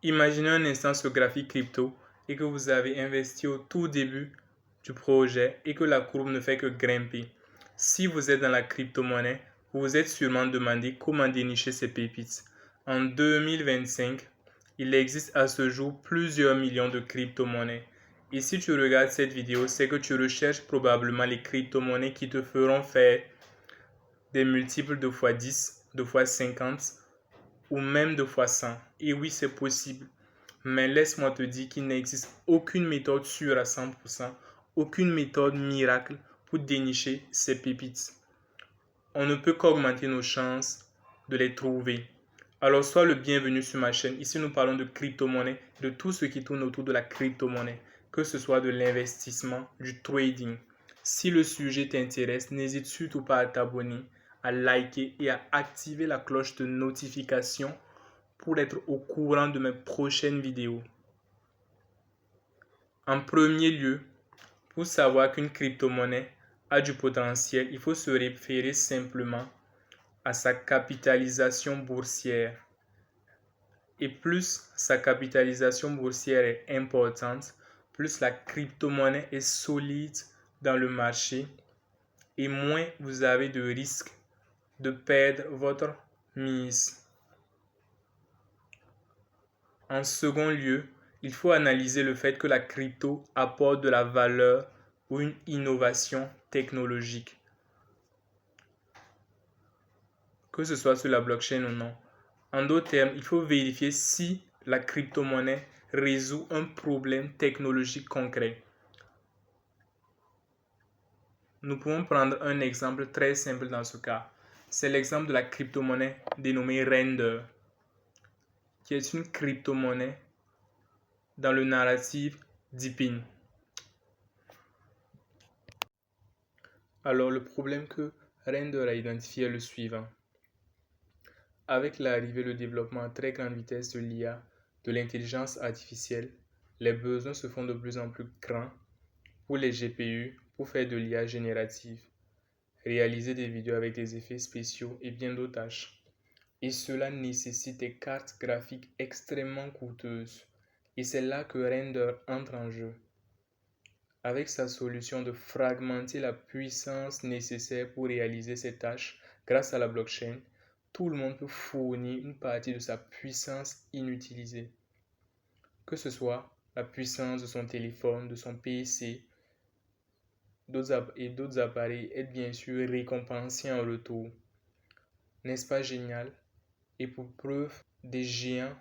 Imaginez un instant ce graphique crypto et que vous avez investi au tout début du projet et que la courbe ne fait que grimper. Si vous êtes dans la crypto-monnaie, vous vous êtes sûrement demandé comment dénicher ces pépites. En 2025, il existe à ce jour plusieurs millions de crypto-monnaies. Et si tu regardes cette vidéo, c'est que tu recherches probablement les crypto-monnaies qui te feront faire des multiples de fois 10, de fois 50 ou même de fois 100. Et oui, c'est possible. Mais laisse-moi te dire qu'il n'existe aucune méthode sûre à 100%, aucune méthode miracle pour dénicher ces pépites. On ne peut qu'augmenter nos chances de les trouver. Alors sois le bienvenu sur ma chaîne. Ici, nous parlons de crypto-monnaie, de tout ce qui tourne autour de la crypto-monnaie, que ce soit de l'investissement, du trading. Si le sujet t'intéresse, n'hésite surtout pas à t'abonner, à liker et à activer la cloche de notification pour être au courant de mes prochaines vidéos. En premier lieu, pour savoir qu'une crypto-monnaie a du potentiel, il faut se référer simplement à sa capitalisation boursière. Et plus sa capitalisation boursière est importante, plus la crypto-monnaie est solide dans le marché et moins vous avez de risques de perdre votre mise. En second lieu, il faut analyser le fait que la crypto apporte de la valeur ou une innovation technologique, que ce soit sur la blockchain ou non. En d'autres termes, il faut vérifier si la crypto-monnaie résout un problème technologique concret. Nous pouvons prendre un exemple très simple dans ce cas. C'est l'exemple de la crypto-monnaie dénommée Render, qui est une crypto-monnaie dans le narratif Deepin. Alors, le problème que Render a identifié est le suivant. Avec l'arrivée et le développement à très grande vitesse de l'IA, de l'intelligence artificielle, les besoins se font de plus en plus grands pour les GPU pour faire de l'IA générative, réaliser des vidéos avec des effets spéciaux et bien d'autres tâches. Et cela nécessite des cartes graphiques extrêmement coûteuses. Et c'est là que Render entre en jeu. Avec sa solution de fragmenter la puissance nécessaire pour réaliser ces tâches grâce à la blockchain, tout le monde peut fournir une partie de sa puissance inutilisée. Que ce soit la puissance de son téléphone, de son PC et d'autres appareils est bien sûr récompensée en retour. N'est-ce pas génial? Et pour preuve, des géants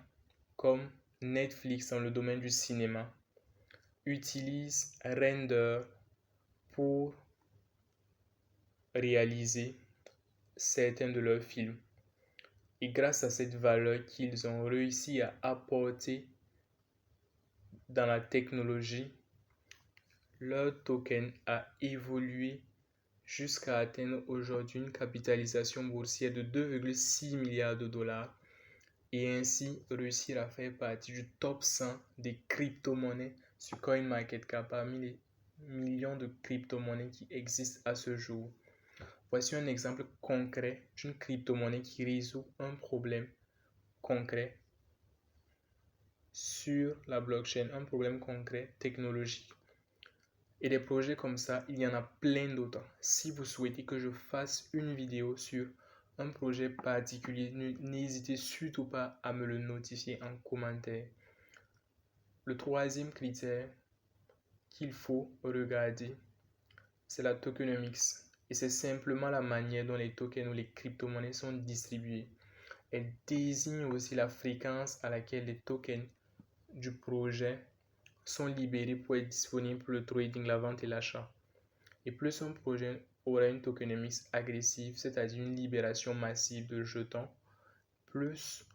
comme Netflix dans le domaine du cinéma utilisent Render pour réaliser certains de leurs films. Et grâce à cette valeur qu'ils ont réussi à apporter dans la technologie, leur token a évolué jusqu'à atteindre aujourd'hui une capitalisation boursière de 2,6 milliards de dollars et ainsi réussir à faire partie du top 100 des crypto-monnaies sur CoinMarketCap parmi les millions de crypto-monnaies qui existent à ce jour. Voici un exemple concret d'une crypto-monnaie qui résout un problème concret sur la blockchain, un problème concret technologique. Et des projets comme ça, il y en a plein d'autres. Si vous souhaitez que je fasse une vidéo sur un projet particulier, n'hésitez surtout pas à me le notifier en commentaire. Le troisième critère qu'il faut regarder, c'est la tokenomics. Et c'est simplement la manière dont les tokens ou les crypto-monnaies sont distribuées. Elle désigne aussi la fréquence à laquelle les tokens du projet sont libérés pour être disponibles pour le trading, la vente et l'achat. Et plus un projet aura une tokenomics agressive, c'est-à-dire une libération massive de jetons, plus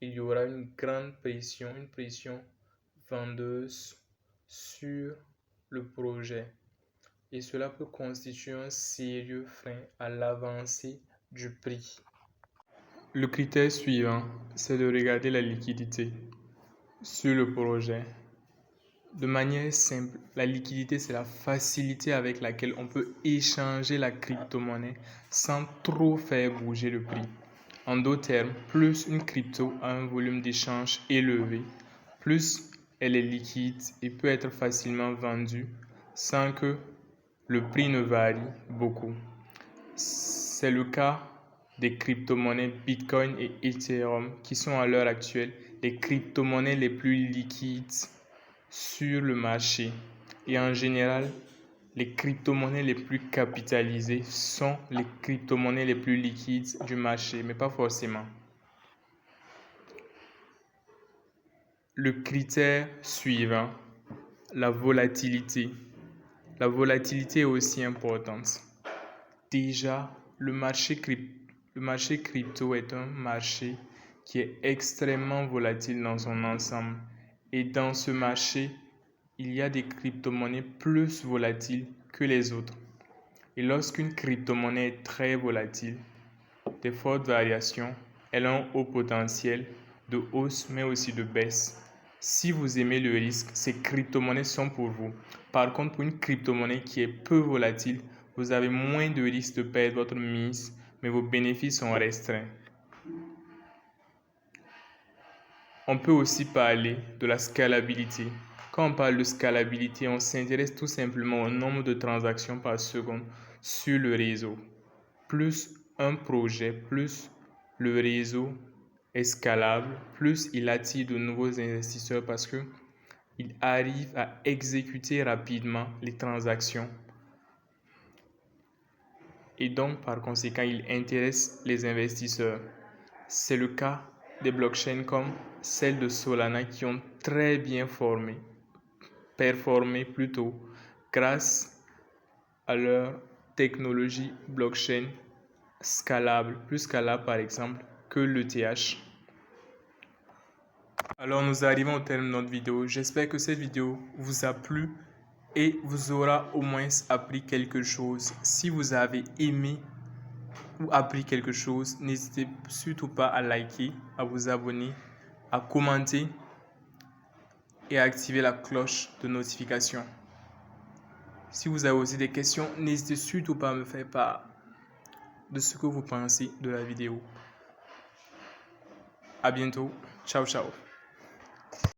il y aura une grande pression, une pression vendeuse sur le projet. Et cela peut constituer un sérieux frein à l'avancée du prix. Le critère suivant, c'est de regarder la liquidité sur le projet. De manière simple, la liquidité, c'est la facilité avec laquelle on peut échanger la crypto-monnaie sans trop faire bouger le prix. En d'autres termes, plus une crypto a un volume d'échange élevé, plus elle est liquide et peut être facilement vendue sans que le prix ne varie beaucoup. C'est le cas des crypto-monnaies Bitcoin et Ethereum qui sont à l'heure actuelle les crypto-monnaies les plus liquides sur le marché. Et en général, les crypto-monnaies les plus capitalisées sont les crypto-monnaies les plus liquides du marché, mais pas forcément. Le critère suivant, la volatilité. La volatilité est aussi importante. Déjà, le marché crypto est un marché qui est extrêmement volatile dans son ensemble. Et dans ce marché, il y a des crypto-monnaies plus volatiles que les autres. Et lorsqu'une crypto-monnaie est très volatile, des fortes variations, elle a un haut potentiel de hausse mais aussi de baisse. Si vous aimez le risque, ces crypto-monnaies sont pour vous. Par contre, pour une crypto-monnaie qui est peu volatile, vous avez moins de risques de perdre votre mise, mais vos bénéfices sont restreints. On peut aussi parler de la scalabilité. Quand on parle de scalabilité, on s'intéresse tout simplement au nombre de transactions par seconde sur le réseau. Plus un projet, plus le réseau est scalable, plus il attire de nouveaux investisseurs parce qu'il arrive à exécuter rapidement les transactions. Et donc, par conséquent, il intéresse les investisseurs. C'est le cas des blockchains comme celle de Solana qui ont très bien performé plutôt grâce à leur technologie blockchain scalable, plus scalable par exemple que l'ETH. Alors nous arrivons au terme de notre vidéo. J'espère que cette vidéo vous a plu et vous aura au moins appris quelque chose. Si vous avez aimé ou appris quelque chose, n'hésitez surtout pas à liker, à vous abonner, à commenter et à activer la cloche de notification. Si vous avez aussi des questions, n'hésitez surtout pas à me faire part de ce que vous pensez de la vidéo. À bientôt. Ciao, ciao.